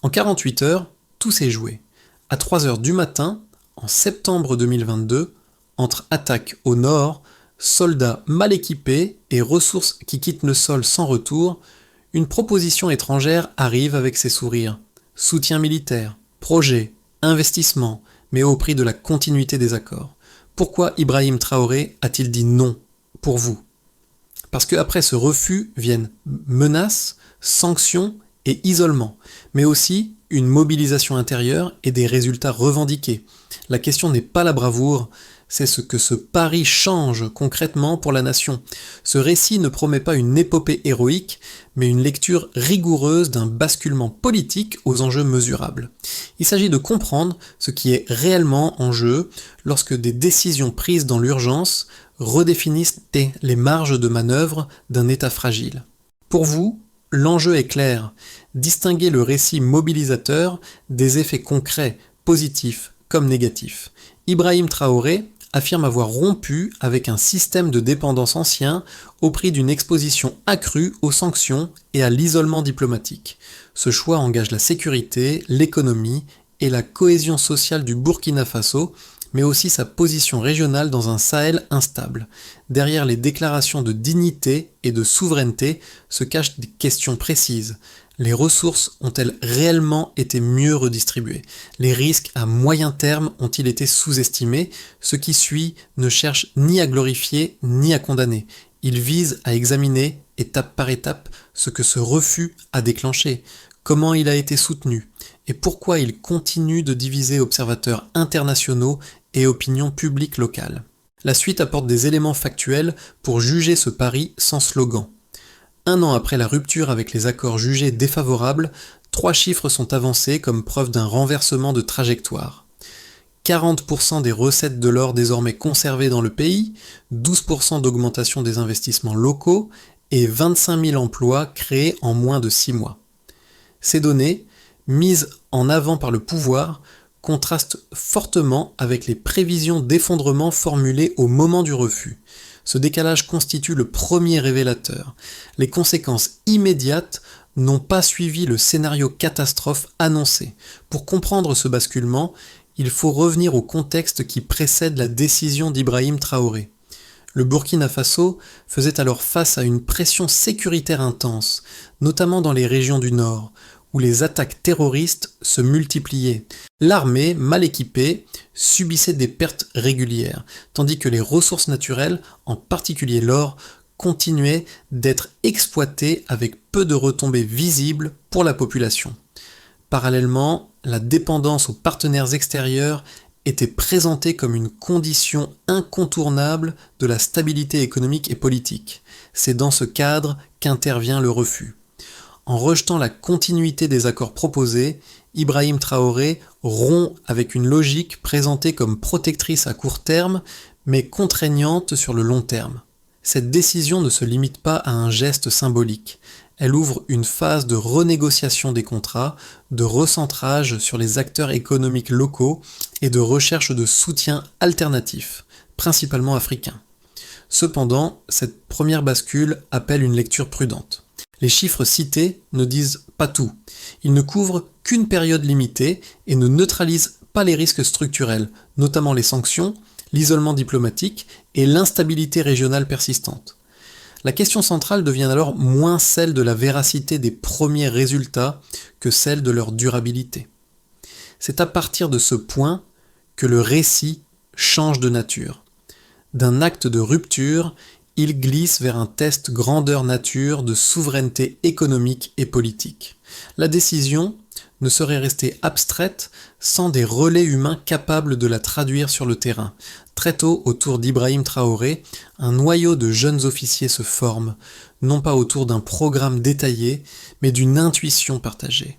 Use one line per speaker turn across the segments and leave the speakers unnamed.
En 48 heures, tout s'est joué. À 3 heures du matin, en septembre 2022, entre attaques au nord, soldats mal équipés et ressources qui quittent le sol sans retour, une proposition étrangère arrive avec ses sourires. Soutien militaire, projet, investissement, mais au prix de la continuité des accords. Pourquoi Ibrahim Traoré a-t-il dit non pour vous ? Parce qu'après ce refus viennent menaces, sanctions et isolement, mais aussi une mobilisation intérieure et des résultats revendiqués. La question n'est pas la bravoure, c'est ce que ce pari change concrètement pour la nation. Ce récit ne promet pas une épopée héroïque, mais une lecture rigoureuse d'un basculement politique aux enjeux mesurables. Il s'agit de comprendre ce qui est réellement en jeu lorsque des décisions prises dans l'urgence redéfinissent les marges de manœuvre d'un État fragile. Pour vous, l'enjeu est clair, distinguer le récit mobilisateur des effets concrets, positifs comme négatifs. Ibrahim Traoré affirme avoir rompu avec un système de dépendance ancien au prix d'une exposition accrue aux sanctions et à l'isolement diplomatique. Ce choix engage la sécurité, l'économie et la cohésion sociale du Burkina Faso, mais aussi sa position régionale dans un Sahel instable. Derrière les déclarations de dignité et de souveraineté se cachent des questions précises. Les ressources ont-elles réellement été mieux redistribuées ? Les risques à moyen terme ont-ils été sous-estimés ? Ce qui suit ne cherche ni à glorifier ni à condamner. Il vise à examiner, étape par étape, ce que ce refus a déclenché, comment il a été soutenu, et pourquoi il continue de diviser observateurs internationaux et opinions publiques locales. La suite apporte des éléments factuels pour juger ce pari sans slogan. 1 an après la rupture avec les accords jugés défavorables, 3 chiffres sont avancés comme preuve d'un renversement de trajectoire. 40% des recettes de l'or désormais conservées dans le pays, 12% d'augmentation des investissements locaux et 25 000 emplois créés en moins de 6 mois. Ces données, mises en avant par le pouvoir, contrastent fortement avec les prévisions d'effondrement formulées au moment du refus. Ce décalage constitue le premier révélateur. Les conséquences immédiates n'ont pas suivi le scénario catastrophe annoncé. Pour comprendre ce basculement, il faut revenir au contexte qui précède la décision d'Ibrahim Traoré. Le Burkina Faso faisait alors face à une pression sécuritaire intense, notamment dans les régions du nord, où les attaques terroristes se multipliaient. L'armée, mal équipée, subissait des pertes régulières, tandis que les ressources naturelles, en particulier l'or, continuaient d'être exploitées avec peu de retombées visibles pour la population. Parallèlement, la dépendance aux partenaires extérieurs était présentée comme une condition incontournable de la stabilité économique et politique. C'est dans ce cadre qu'intervient le refus. En rejetant la continuité des accords proposés, Ibrahim Traoré rompt avec une logique présentée comme protectrice à court terme, mais contraignante sur le long terme. Cette décision ne se limite pas à un geste symbolique. Elle ouvre une phase de renégociation des contrats, de recentrage sur les acteurs économiques locaux et de recherche de soutien alternatif, principalement africain. Cependant, cette première bascule appelle une lecture prudente. Les chiffres cités ne disent pas tout. Ils ne couvrent qu'une période limitée et ne neutralisent pas les risques structurels, notamment les sanctions, l'isolement diplomatique et l'instabilité régionale persistante. La question centrale devient alors moins celle de la véracité des premiers résultats que celle de leur durabilité. C'est à partir de ce point que le récit change de nature. D'un acte de rupture, il glisse vers un test grandeur nature de souveraineté économique et politique. La décision ne serait restée abstraite sans des relais humains capables de la traduire sur le terrain. Très tôt, autour d'Ibrahim Traoré, un noyau de jeunes officiers se forme, non pas autour d'un programme détaillé, mais d'une intuition partagée.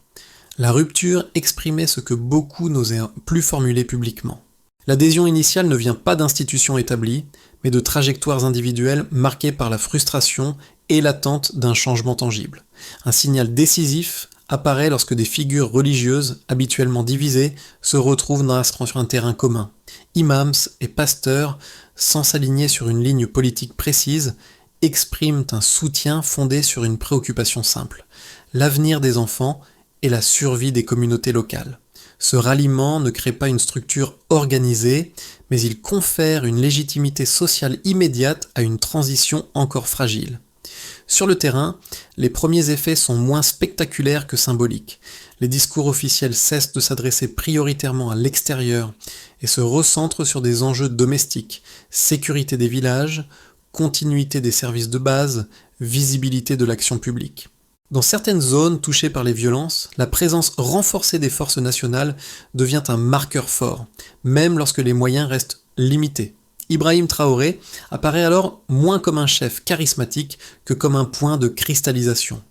La rupture exprimait ce que beaucoup n'osaient plus formuler publiquement. L'adhésion initiale ne vient pas d'institutions établies, mais de trajectoires individuelles marquées par la frustration et l'attente d'un changement tangible. Un signal décisif apparaît lorsque des figures religieuses, habituellement divisées, se retrouvent sur un terrain commun. Imams et pasteurs, sans s'aligner sur une ligne politique précise, expriment un soutien fondé sur une préoccupation simple, l'avenir des enfants et la survie des communautés locales. Ce ralliement ne crée pas une structure organisée, mais il confère une légitimité sociale immédiate à une transition encore fragile. Sur le terrain, les premiers effets sont moins spectaculaires que symboliques. Les discours officiels cessent de s'adresser prioritairement à l'extérieur et se recentrent sur des enjeux domestiques, sécurité des villages, continuité des services de base, visibilité de l'action publique. Dans certaines zones touchées par les violences, la présence renforcée des forces nationales devient un marqueur fort, même lorsque les moyens restent limités. Ibrahim Traoré apparaît alors moins comme un chef charismatique que comme un point de cristallisation.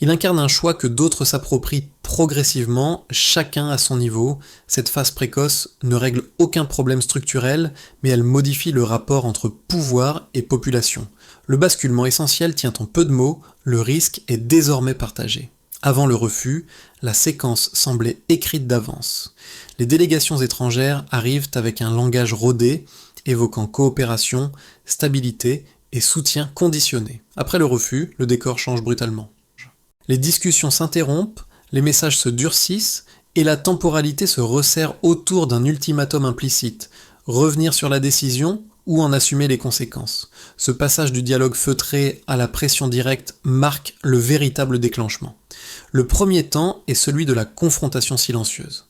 Il incarne un choix que d'autres s'approprient progressivement, chacun à son niveau. Cette phase précoce ne règle aucun problème structurel, mais elle modifie le rapport entre pouvoir et population. Le basculement essentiel tient en peu de mots, le risque est désormais partagé. Avant le refus, la séquence semblait écrite d'avance. Les délégations étrangères arrivent avec un langage rodé, évoquant coopération, stabilité et soutien conditionné. Après le refus, le décor change brutalement. Les discussions s'interrompent, les messages se durcissent et la temporalité se resserre autour d'un ultimatum implicite, revenir sur la décision ou en assumer les conséquences. Ce passage du dialogue feutré à la pression directe marque le véritable déclenchement. Le premier temps est celui de la confrontation silencieuse.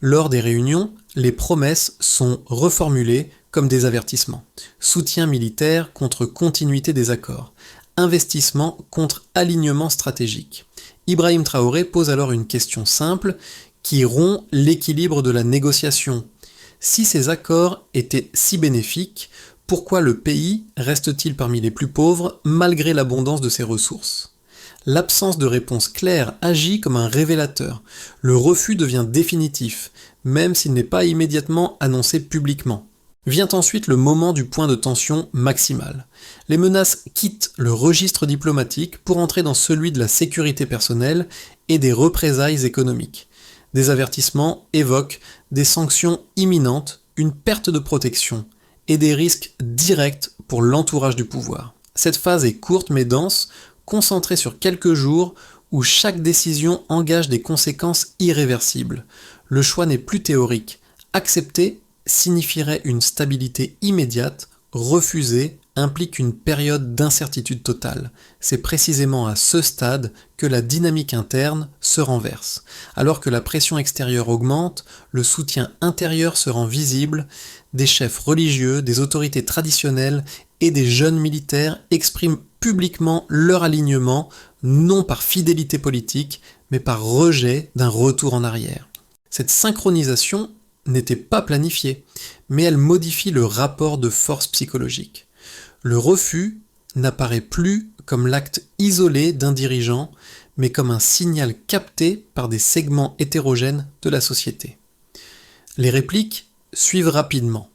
Lors des réunions, les promesses sont reformulées comme des avertissements. Soutien militaire contre continuité des accords. Investissement contre alignement stratégique. Ibrahim Traoré pose alors une question simple qui rompt l'équilibre de la négociation. Si ces accords étaient si bénéfiques, pourquoi le pays reste-t-il parmi les plus pauvres malgré l'abondance de ses ressources ? L'absence de réponse claire agit comme un révélateur. Le refus devient définitif, même s'il n'est pas immédiatement annoncé publiquement. Vient ensuite le moment du point de tension maximal. Les menaces quittent le registre diplomatique pour entrer dans celui de la sécurité personnelle et des représailles économiques. Des avertissements évoquent des sanctions imminentes, une perte de protection et des risques directs pour l'entourage du pouvoir. Cette phase est courte mais dense, concentrée sur quelques jours où chaque décision engage des conséquences irréversibles. Le choix n'est plus théorique. Accepter signifierait une stabilité immédiate, refuser implique une période d'incertitude totale. C'est précisément à ce stade que la dynamique interne se renverse. Alors que la pression extérieure augmente, le soutien intérieur se rend visible, des chefs religieux, des autorités traditionnelles et des jeunes militaires expriment publiquement leur alignement, non par fidélité politique, mais par rejet d'un retour en arrière. Cette synchronisation n'était pas planifiée, mais elle modifie le rapport de force psychologique. Le refus n'apparaît plus comme l'acte isolé d'un dirigeant, mais comme un signal capté par des segments hétérogènes de la société. Les répliques suivent rapidement.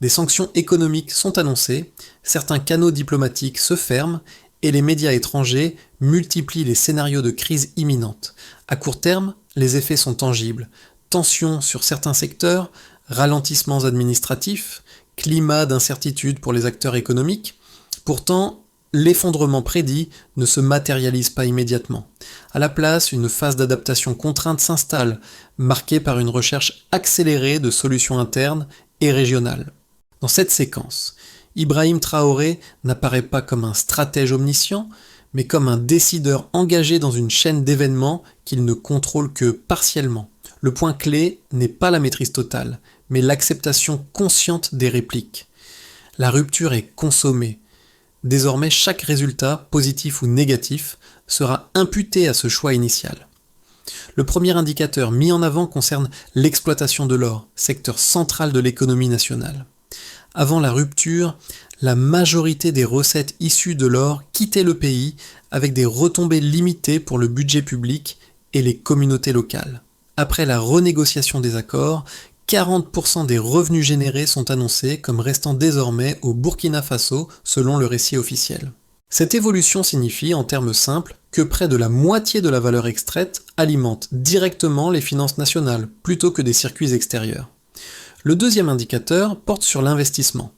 Des sanctions économiques sont annoncées, certains canaux diplomatiques se ferment et les médias étrangers multiplient les scénarios de crise imminente. À court terme, les effets sont tangibles. Tensions sur certains secteurs, ralentissements administratifs, climat d'incertitude pour les acteurs économiques. Pourtant, l'effondrement prédit ne se matérialise pas immédiatement. À la place, une phase d'adaptation contrainte s'installe, marquée par une recherche accélérée de solutions internes et régionales. Dans cette séquence, Ibrahim Traoré n'apparaît pas comme un stratège omniscient, mais comme un décideur engagé dans une chaîne d'événements qu'il ne contrôle que partiellement. Le point clé n'est pas la maîtrise totale, mais l'acceptation consciente des répliques. La rupture est consommée. Désormais, chaque résultat, positif ou négatif, sera imputé à ce choix initial. Le premier indicateur mis en avant concerne l'exploitation de l'or, secteur central de l'économie nationale. Avant la rupture, la majorité des recettes issues de l'or quittaient le pays avec des retombées limitées pour le budget public et les communautés locales. Après la renégociation des accords, 40% des revenus générés sont annoncés comme restant désormais au Burkina Faso selon le récit officiel. Cette évolution signifie, en termes simples, que près de la moitié de la valeur extraite alimente directement les finances nationales, plutôt que des circuits extérieurs. Le deuxième indicateur porte sur l'investissement.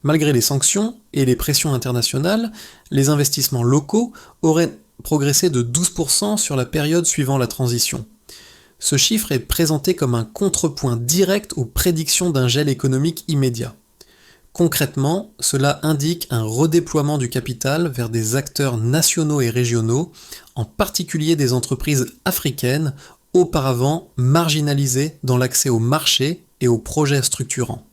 Malgré les sanctions et les pressions internationales, les investissements locaux auraient progressé de 12% sur la période suivant la transition. Ce chiffre est présenté comme un contrepoint direct aux prédictions d'un gel économique immédiat. Concrètement, cela indique un redéploiement du capital vers des acteurs nationaux et régionaux, en particulier des entreprises africaines, auparavant marginalisées dans l'accès au marché et aux projets structurants.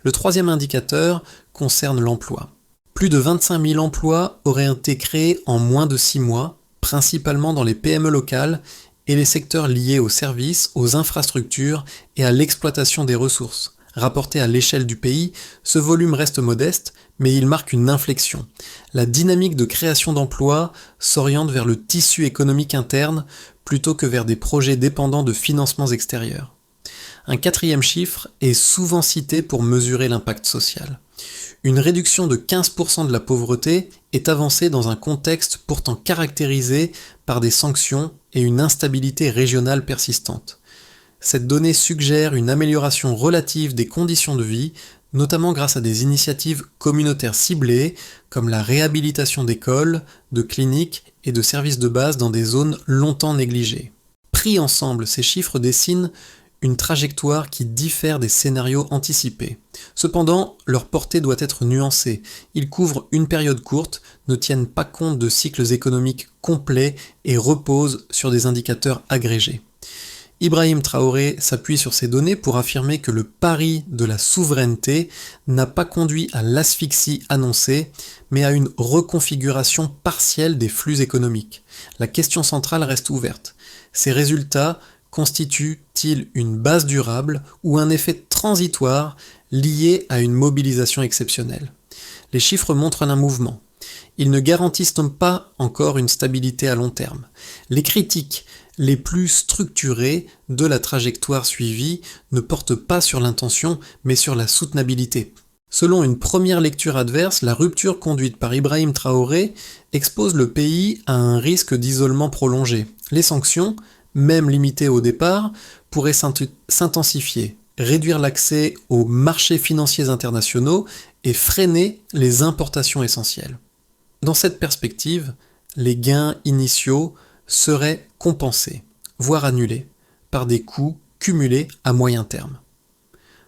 Le troisième indicateur concerne l'emploi. Plus de 25 000 emplois auraient été créés en moins de 6 mois, principalement dans les PME locales et les secteurs liés aux services, aux infrastructures et à l'exploitation des ressources. Rapporté à l'échelle du pays, ce volume reste modeste, mais il marque une inflexion. La dynamique de création d'emplois s'oriente vers le tissu économique interne plutôt que vers des projets dépendants de financements extérieurs. Un quatrième chiffre est souvent cité pour mesurer l'impact social. Une réduction de 15% de la pauvreté est avancée dans un contexte pourtant caractérisé par des sanctions et une instabilité régionale persistante. Cette donnée suggère une amélioration relative des conditions de vie, notamment grâce à des initiatives communautaires ciblées, comme la réhabilitation d'écoles, de cliniques et de services de base dans des zones longtemps négligées. Pris ensemble, ces chiffres dessinent une trajectoire qui diffère des scénarios anticipés. Cependant, leur portée doit être nuancée. Ils couvrent une période courte, ne tiennent pas compte de cycles économiques complets et reposent sur des indicateurs agrégés. Ibrahim Traoré s'appuie sur ces données pour affirmer que le pari de la souveraineté n'a pas conduit à l'asphyxie annoncée, mais à une reconfiguration partielle des flux économiques. La question centrale reste ouverte. Ces résultats constituent-ils une base durable ou un effet transitoire lié à une mobilisation exceptionnelle ? Les chiffres montrent un mouvement. Ils ne garantissent pas encore une stabilité à long terme. Les critiques les plus structurées de la trajectoire suivie ne portent pas sur l'intention, mais sur la soutenabilité. Selon une première lecture adverse, la rupture conduite par Ibrahim Traoré expose le pays à un risque d'isolement prolongé. Les sanctions, même limitées au départ, pourraient s'intensifier, réduire l'accès aux marchés financiers internationaux et freiner les importations essentielles. Dans cette perspective, les gains initiaux seraient compensés, voire annulés, par des coûts cumulés à moyen terme.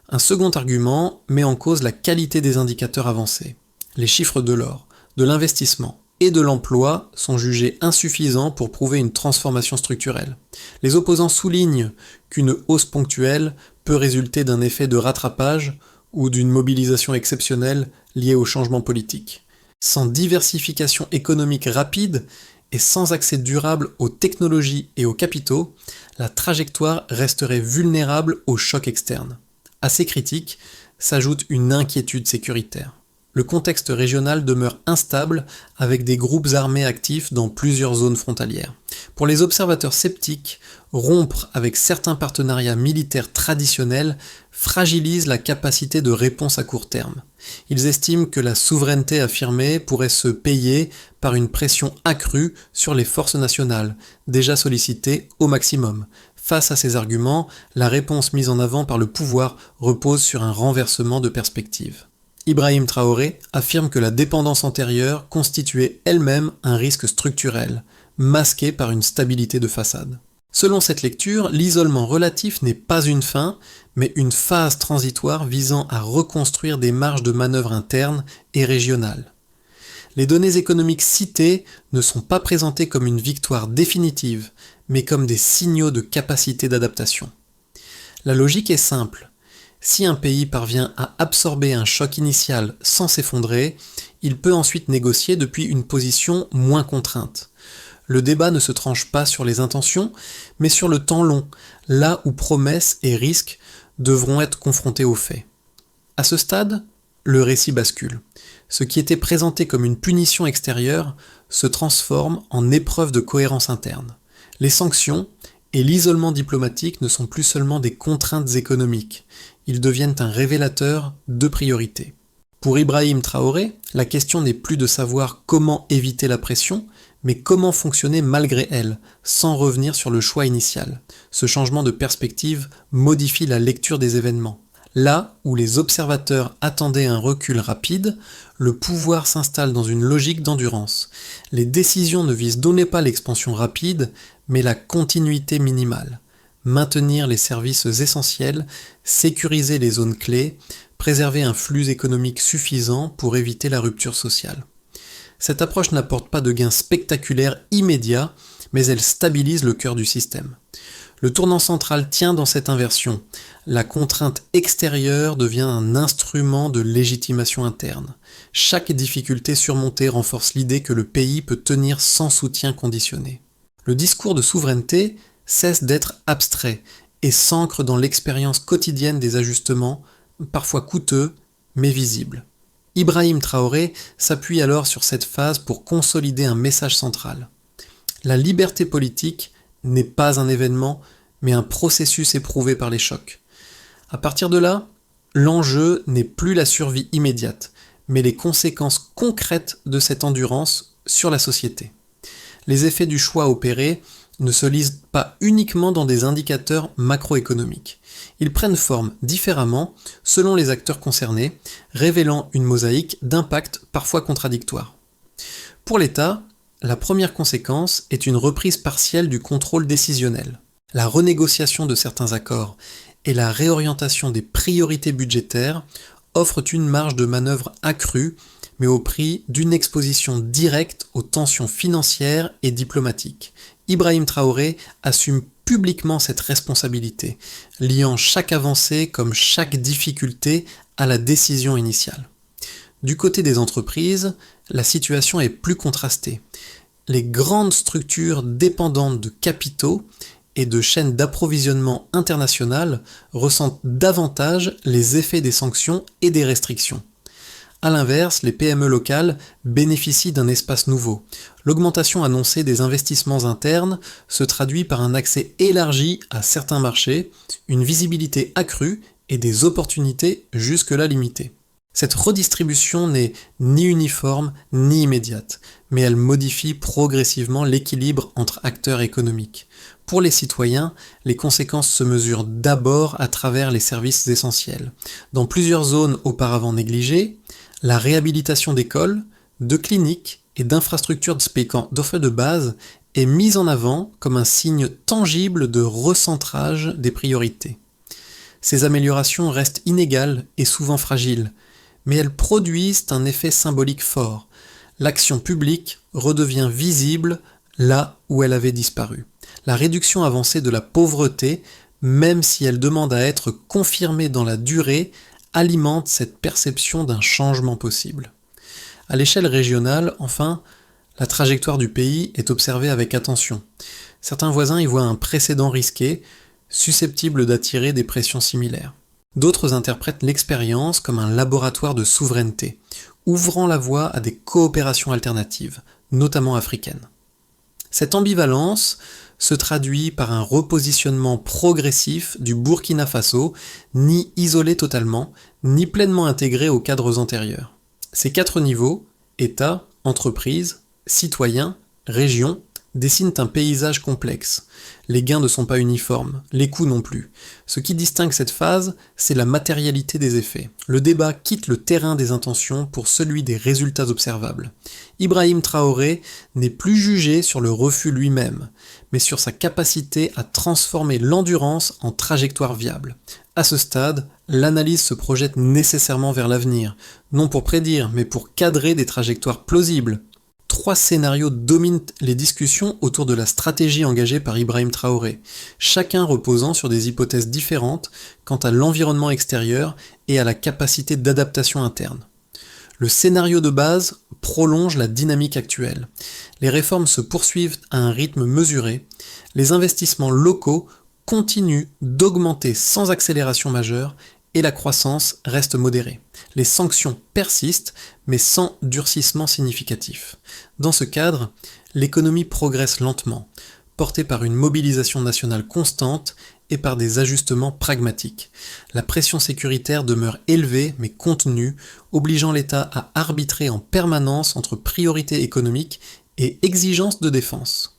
Un second argument met en cause la qualité des indicateurs avancés. Les chiffres de l'or, de l'investissement et de l'emploi sont jugés insuffisants pour prouver une transformation structurelle. Les opposants soulignent qu'une hausse ponctuelle peut résulter d'un effet de rattrapage ou d'une mobilisation exceptionnelle liée au changement politique. Sans diversification économique rapide et sans accès durable aux technologies et aux capitaux, la trajectoire resterait vulnérable aux chocs externes. À ces critiques s'ajoute une inquiétude sécuritaire. Le contexte régional demeure instable avec des groupes armés actifs dans plusieurs zones frontalières. Pour les observateurs sceptiques, rompre avec certains partenariats militaires traditionnels fragilise la capacité de réponse à court terme. Ils estiment que la souveraineté affirmée pourrait se payer par une pression accrue sur les forces nationales, déjà sollicitées au maximum. Face à ces arguments, la réponse mise en avant par le pouvoir repose sur un renversement de perspective. Ibrahim Traoré affirme que la dépendance antérieure constituait elle-même un risque structurel, masqué par une stabilité de façade. Selon cette lecture, l'isolement relatif n'est pas une fin, mais une phase transitoire visant à reconstruire des marges de manœuvre internes et régionales. Les données économiques citées ne sont pas présentées comme une victoire définitive, mais comme des signaux de capacité d'adaptation. La logique est simple. Si un pays parvient à absorber un choc initial sans s'effondrer, il peut ensuite négocier depuis une position moins contrainte. Le débat ne se tranche pas sur les intentions, mais sur le temps long, là où promesses et risques devront être confrontés aux faits. À ce stade, le récit bascule. Ce qui était présenté comme une punition extérieure se transforme en épreuve de cohérence interne. Les sanctions et l'isolement diplomatique ne sont plus seulement des contraintes économiques, ils deviennent un révélateur de priorités. Pour Ibrahim Traoré, la question n'est plus de savoir comment éviter la pression, mais comment fonctionner malgré elle, sans revenir sur le choix initial. Ce changement de perspective modifie la lecture des événements. Là où les observateurs attendaient un recul rapide, le pouvoir s'installe dans une logique d'endurance. Les décisions ne visent donc pas l'expansion rapide, mais la continuité minimale. Maintenir les services essentiels, sécuriser les zones clés, préserver un flux économique suffisant pour éviter la rupture sociale. Cette approche n'apporte pas de gains spectaculaires immédiats, mais elle stabilise le cœur du système. Le tournant central tient dans cette inversion. La contrainte extérieure devient un instrument de légitimation interne. Chaque difficulté surmontée renforce l'idée que le pays peut tenir sans soutien conditionné. Le discours de souveraineté cesse d'être abstrait et s'ancre dans l'expérience quotidienne des ajustements, parfois coûteux, mais visibles. Ibrahim Traoré s'appuie alors sur cette phase pour consolider un message central. La liberté politique n'est pas un événement, mais un processus éprouvé par les chocs. À partir de là, l'enjeu n'est plus la survie immédiate, mais les conséquences concrètes de cette endurance sur la société. Les effets du choix opéré ne se lisent pas uniquement dans des indicateurs macroéconomiques. Ils prennent forme différemment selon les acteurs concernés, révélant une mosaïque d'impacts parfois contradictoires. Pour l'État, la première conséquence est une reprise partielle du contrôle décisionnel. La renégociation de certains accords et la réorientation des priorités budgétaires offrent une marge de manœuvre accrue, mais au prix d'une exposition directe aux tensions financières et diplomatiques. Ibrahim Traoré assume publiquement cette responsabilité, liant chaque avancée comme chaque difficulté à la décision initiale. Du côté des entreprises, la situation est plus contrastée. Les grandes structures dépendantes de capitaux et de chaînes d'approvisionnement internationales ressentent davantage les effets des sanctions et des restrictions. A l'inverse, les PME locales bénéficient d'un espace nouveau. L'augmentation annoncée des investissements internes se traduit par un accès élargi à certains marchés, une visibilité accrue et des opportunités jusque-là limitées. Cette redistribution n'est ni uniforme ni immédiate, mais elle modifie progressivement l'équilibre entre acteurs économiques. Pour les citoyens, les conséquences se mesurent d'abord à travers les services essentiels. Dans plusieurs zones auparavant négligées, la réhabilitation d'écoles, de cliniques et d'infrastructures expliquant d'offres de base est mise en avant comme un signe tangible de recentrage des priorités. Ces améliorations restent inégales et souvent fragiles, mais elles produisent un effet symbolique fort. L'action publique redevient visible là où elle avait disparu. La réduction avancée de la pauvreté, même si elle demande à être confirmée dans la durée, alimente cette perception d'un changement possible. À l'échelle régionale, enfin, la trajectoire du pays est observée avec attention. Certains voisins y voient un précédent risqué, susceptible d'attirer des pressions similaires. D'autres interprètent l'expérience comme un laboratoire de souveraineté, ouvrant la voie à des coopérations alternatives, notamment africaines. Cette ambivalence se traduit par un repositionnement progressif du Burkina Faso, ni isolé totalement, ni pleinement intégré aux cadres antérieurs. Ces 4 niveaux, État, entreprise, citoyens, région, dessinent un paysage complexe. Les gains ne sont pas uniformes, les coûts non plus. Ce qui distingue cette phase, c'est la matérialité des effets. Le débat quitte le terrain des intentions pour celui des résultats observables. Ibrahim Traoré n'est plus jugé sur le refus lui-même, mais sur sa capacité à transformer l'endurance en trajectoire viable. À ce stade, l'analyse se projette nécessairement vers l'avenir, non pour prédire, mais pour cadrer des trajectoires plausibles. 3 scénarios dominent les discussions autour de la stratégie engagée par Ibrahim Traoré, chacun reposant sur des hypothèses différentes quant à l'environnement extérieur et à la capacité d'adaptation interne. Le scénario de base prolonge la dynamique actuelle. Les réformes se poursuivent à un rythme mesuré, les investissements locaux continuent d'augmenter sans accélération majeure et la croissance reste modérée. Les sanctions persistent, mais sans durcissement significatif. Dans ce cadre, l'économie progresse lentement, portée par une mobilisation nationale constante et par des ajustements pragmatiques. La pression sécuritaire demeure élevée mais contenue, obligeant l'État à arbitrer en permanence entre priorités économiques et exigences de défense.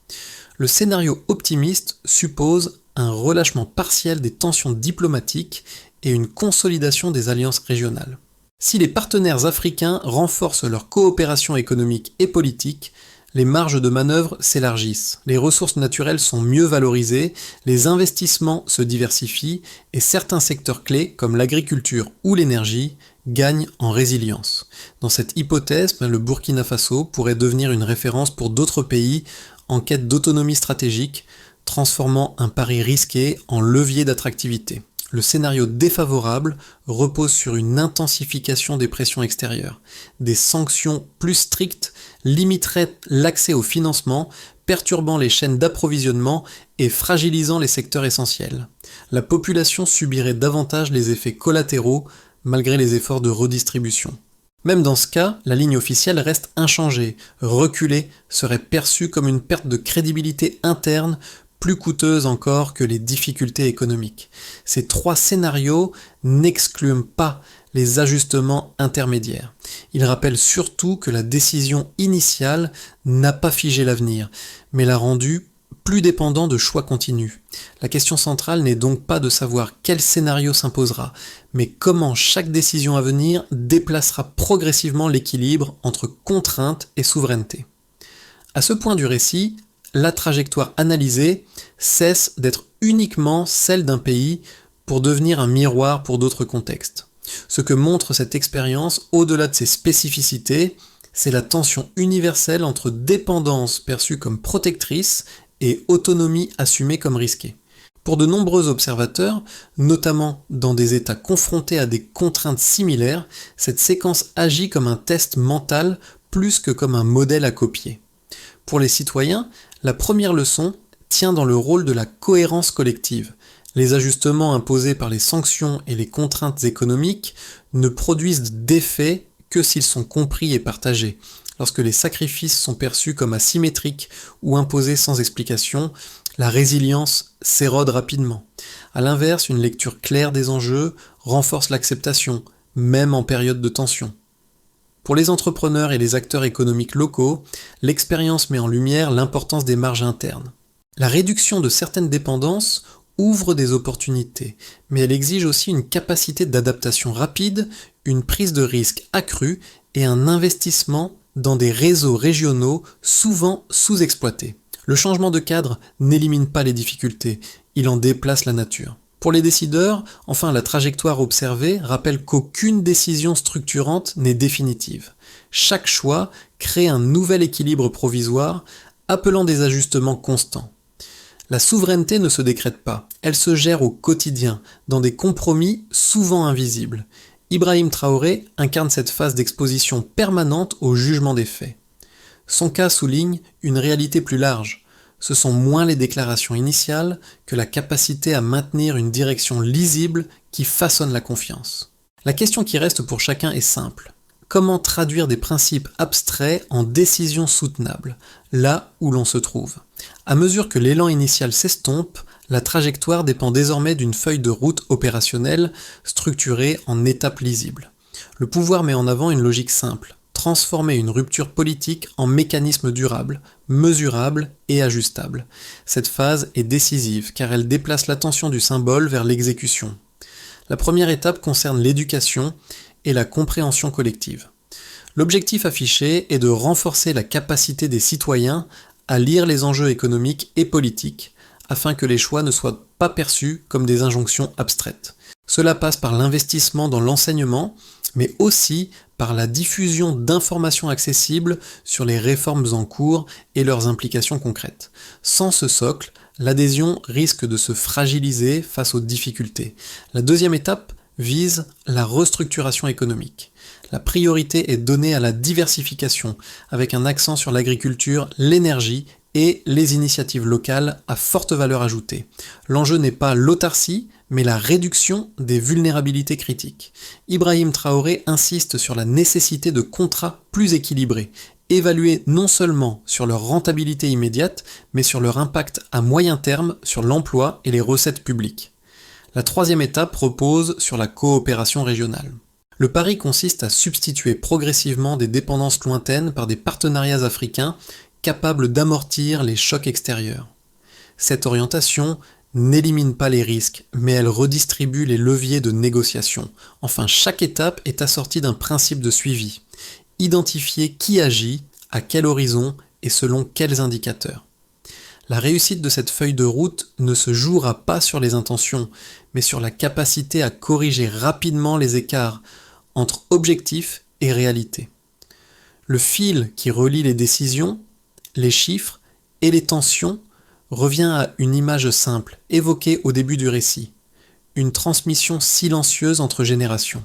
Le scénario optimiste suppose un relâchement partiel des tensions diplomatiques et une consolidation des alliances régionales. Si les partenaires africains renforcent leur coopération économique et politique, les marges de manœuvre s'élargissent, les ressources naturelles sont mieux valorisées, les investissements se diversifient et certains secteurs clés, comme l'agriculture ou l'énergie, gagnent en résilience. Dans cette hypothèse, le Burkina Faso pourrait devenir une référence pour d'autres pays en quête d'autonomie stratégique, transformant un pari risqué en levier d'attractivité. Le scénario défavorable repose sur une intensification des pressions extérieures. Des sanctions plus strictes limiteraient l'accès au financement, perturbant les chaînes d'approvisionnement et fragilisant les secteurs essentiels. La population subirait davantage les effets collatéraux malgré les efforts de redistribution. Même dans ce cas, la ligne officielle reste inchangée. Reculer serait perçu comme une perte de crédibilité interne plus coûteuse encore que les difficultés économiques. Ces trois scénarios n'excluent pas les ajustements intermédiaires. Ils rappellent surtout que la décision initiale n'a pas figé l'avenir, mais l'a rendu plus dépendant de choix continus. La question centrale n'est donc pas de savoir quel scénario s'imposera, mais comment chaque décision à venir déplacera progressivement l'équilibre entre contrainte et souveraineté. À ce point du récit, la trajectoire analysée cesse d'être uniquement celle d'un pays pour devenir un miroir pour d'autres contextes. Ce que montre cette expérience, au-delà de ses spécificités, c'est la tension universelle entre dépendance perçue comme protectrice et autonomie assumée comme risquée. Pour de nombreux observateurs, notamment dans des États confrontés à des contraintes similaires, cette séquence agit comme un test mental plus que comme un modèle à copier. Pour les citoyens, la première leçon tient dans le rôle de la cohérence collective. Les ajustements imposés par les sanctions et les contraintes économiques ne produisent d'effet que s'ils sont compris et partagés. Lorsque les sacrifices sont perçus comme asymétriques ou imposés sans explication, la résilience s'érode rapidement. A l'inverse, une lecture claire des enjeux renforce l'acceptation, même en période de tension. Pour les entrepreneurs et les acteurs économiques locaux, l'expérience met en lumière l'importance des marges internes. La réduction de certaines dépendances ouvre des opportunités, mais elle exige aussi une capacité d'adaptation rapide, une prise de risque accrue et un investissement dans des réseaux régionaux souvent sous-exploités. Le changement de cadre n'élimine pas les difficultés, il en déplace la nature. Pour les décideurs, enfin, la trajectoire observée rappelle qu'aucune décision structurante n'est définitive. Chaque choix crée un nouvel équilibre provisoire, appelant des ajustements constants. La souveraineté ne se décrète pas, elle se gère au quotidien, dans des compromis souvent invisibles. Ibrahim Traoré incarne cette phase d'exposition permanente au jugement des faits. Son cas souligne une réalité plus large. Ce sont moins les déclarations initiales que la capacité à maintenir une direction lisible qui façonne la confiance. La question qui reste pour chacun est simple. Comment traduire des principes abstraits en décisions soutenables, là où l'on se trouve? À mesure que l'élan initial s'estompe, la trajectoire dépend désormais d'une feuille de route opérationnelle structurée en étapes lisibles. Le pouvoir met en avant une logique simple. Transformer une rupture politique en mécanisme durable, mesurable et ajustable. Cette phase est décisive car elle déplace l'attention du symbole vers l'exécution. La première étape concerne l'éducation et la compréhension collective. L'objectif affiché est de renforcer la capacité des citoyens à lire les enjeux économiques et politiques afin que les choix ne soient pas perçus comme des injonctions abstraites. Cela passe par l'investissement dans l'enseignement, mais aussi par la diffusion d'informations accessibles sur les réformes en cours et leurs implications concrètes. Sans ce socle, l'adhésion risque de se fragiliser face aux difficultés. La deuxième étape vise la restructuration économique. La priorité est donnée à la diversification, avec un accent sur l'agriculture, l'énergie et les initiatives locales à forte valeur ajoutée. L'enjeu n'est pas l'autarcie, mais la réduction des vulnérabilités critiques. Ibrahim Traoré insiste sur la nécessité de contrats plus équilibrés, évalués non seulement sur leur rentabilité immédiate, mais sur leur impact à moyen terme sur l'emploi et les recettes publiques. La troisième étape repose sur la coopération régionale. Le pari consiste à substituer progressivement des dépendances lointaines par des partenariats africains capables d'amortir les chocs extérieurs. Cette orientation n'élimine pas les risques, mais elle redistribue les leviers de négociation. Enfin, chaque étape est assortie d'un principe de suivi. Identifier qui agit, à quel horizon et selon quels indicateurs. La réussite de cette feuille de route ne se jouera pas sur les intentions, mais sur la capacité à corriger rapidement les écarts entre objectifs et réalité. Le fil qui relie les décisions, les chiffres et les tensions revient à une image simple, évoquée au début du récit. Une transmission silencieuse entre générations.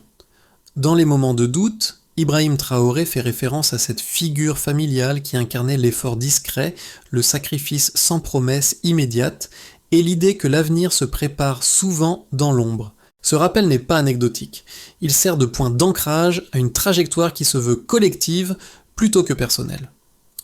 Dans les moments de doute, Ibrahim Traoré fait référence à cette figure familiale qui incarnait l'effort discret, le sacrifice sans promesse immédiate et l'idée que l'avenir se prépare souvent dans l'ombre. Ce rappel n'est pas anecdotique, il sert de point d'ancrage à une trajectoire qui se veut collective plutôt que personnelle.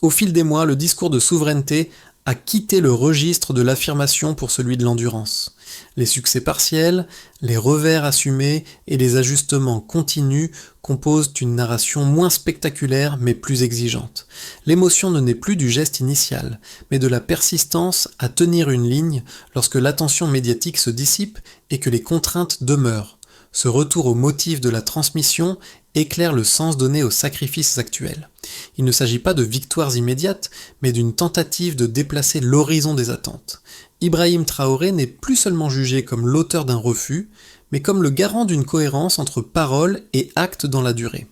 Au fil des mois, le discours de souveraineté a quitté le registre de l'affirmation pour celui de l'endurance. Les succès partiels, les revers assumés et les ajustements continus composent une narration moins spectaculaire mais plus exigeante. L'émotion ne naît plus du geste initial, mais de la persistance à tenir une ligne lorsque l'attention médiatique se dissipe et que les contraintes demeurent. Ce retour au motif de la transmission éclaire le sens donné aux sacrifices actuels. Il ne s'agit pas de victoires immédiates, mais d'une tentative de déplacer l'horizon des attentes. Ibrahim Traoré n'est plus seulement jugé comme l'auteur d'un refus, mais comme le garant d'une cohérence entre parole et acte dans la durée.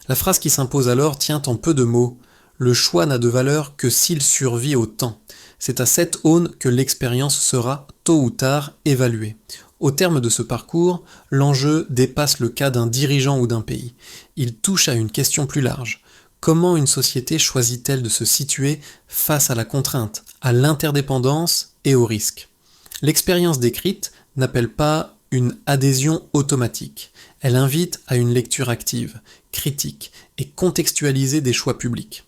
La phrase qui s'impose alors tient en peu de mots. Le choix n'a de valeur que s'il survit au temps. C'est à cette aune que l'expérience sera, tôt ou tard, évaluée. Au terme de ce parcours, l'enjeu dépasse le cas d'un dirigeant ou d'un pays. Il touche à une question plus large. Comment une société choisit-elle de se situer face à la contrainte, à l'interdépendance et au risque ? L'expérience décrite n'appelle pas une adhésion automatique. Elle invite à une lecture active, critique et contextualisée des choix publics.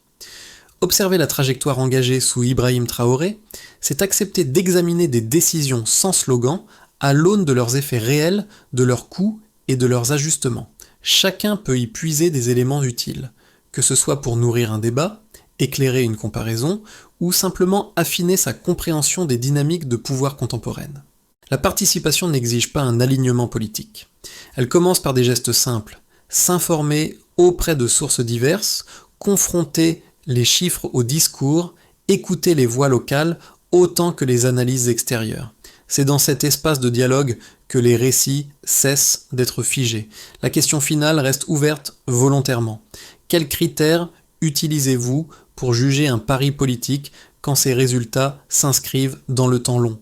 Observer la trajectoire engagée sous Ibrahim Traoré, c'est accepter d'examiner des décisions sans slogan à l'aune de leurs effets réels, de leurs coûts et de leurs ajustements. Chacun peut y puiser des éléments utiles, que ce soit pour nourrir un débat, éclairer une comparaison, ou simplement affiner sa compréhension des dynamiques de pouvoir contemporaines. La participation n'exige pas un alignement politique. Elle commence par des gestes simples, s'informer auprès de sources diverses, confronter les chiffres au discours, écouter les voix locales autant que les analyses extérieures. C'est dans cet espace de dialogue que les récits cessent d'être figés. La question finale reste ouverte volontairement. Quels critères utilisez-vous pour juger un pari politique quand ces résultats s'inscrivent dans le temps long ?